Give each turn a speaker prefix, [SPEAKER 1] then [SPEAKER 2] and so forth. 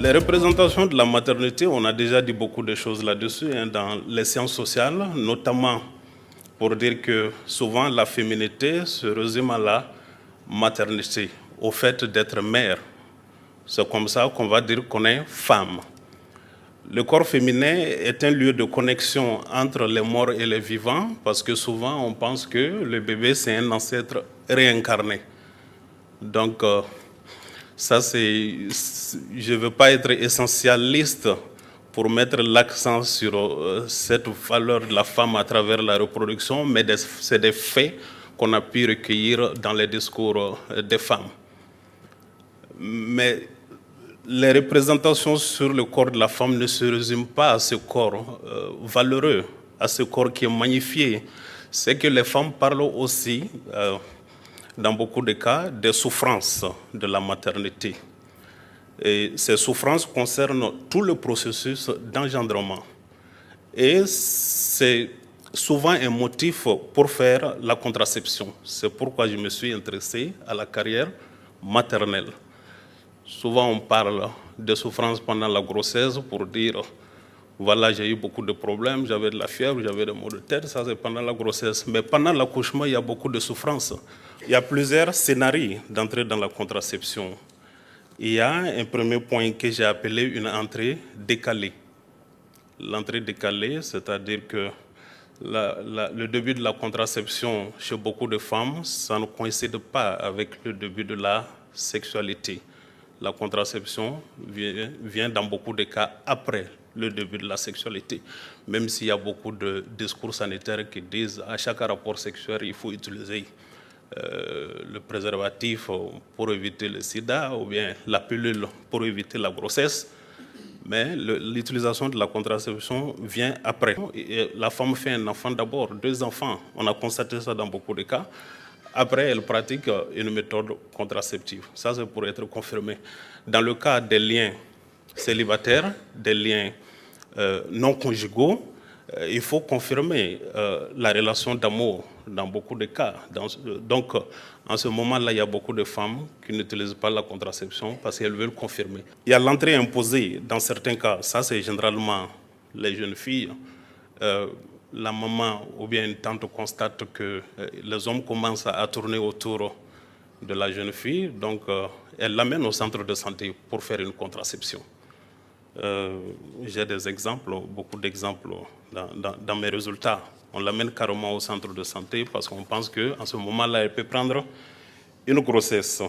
[SPEAKER 1] Les représentations de la maternité, on a déjà dit beaucoup de choses là-dessus, dans les sciences sociales, notamment pour dire que souvent la féminité se résume à la maternité, au fait d'être mère. C'est comme ça qu'on va dire qu'on est femme. Le corps féminin est un lieu de connexion entre les morts et les vivants, parce que souvent on pense que le bébé c'est un ancêtre réincarné. Donc ça je ne veux pas être essentialiste pour mettre l'accent sur cette valeur de la femme à travers la reproduction, mais c'est des faits qu'on a pu recueillir dans les discours des femmes. Mais les représentations sur le corps de la femme ne se résument pas à ce corps valeureux, à ce corps qui est magnifié. C'est que les femmes parlent aussi, dans beaucoup de cas, des souffrances de la maternité. Et ces souffrances concernent tout le processus d'engendrement. Et c'est souvent un motif pour faire la contraception. C'est pourquoi je me suis intéressé à la carrière maternelle. Souvent, on parle de souffrance pendant la grossesse pour dire, voilà, j'ai eu beaucoup de problèmes, j'avais de la fièvre, j'avais des maux de tête, ça c'est pendant la grossesse. Mais pendant l'accouchement, il y a beaucoup de souffrance. Il y a plusieurs scénarios d'entrée dans la contraception. Il y a un premier point que j'ai appelé une entrée décalée. L'entrée décalée, c'est-à-dire que le début de la contraception chez beaucoup de femmes, ça ne coïncide pas avec le début de la sexualité. La contraception vient dans beaucoup de cas après le début de la sexualité, même s'il y a beaucoup de discours sanitaires qui disent à chaque rapport sexuel, il faut utiliser le préservatif pour éviter le sida ou bien la pilule pour éviter la grossesse. Mais l'utilisation de la contraception vient après. Et la femme fait un enfant d'abord, 2 enfants. On a constaté ça dans beaucoup de cas. Après, elle pratique une méthode contraceptive. Ça, c'est pour être confirmé. Dans le cas des liens célibataires, des liens non conjugaux, il faut confirmer la relation d'amour dans beaucoup de cas. Donc, en ce moment-là, il y a beaucoup de femmes qui n'utilisent pas la contraception parce qu'elles veulent confirmer. Il y a l'entrée imposée dans certains cas. Ça, c'est généralement les jeunes filles. La maman ou bien une tante constate que les hommes commencent à tourner autour de la jeune fille, donc elle l'amène au centre de santé pour faire une contraception. J'ai des exemples, beaucoup d'exemples dans mes résultats. On l'amène carrément au centre de santé parce qu'on pense qu'en ce moment-là, elle peut prendre une grossesse.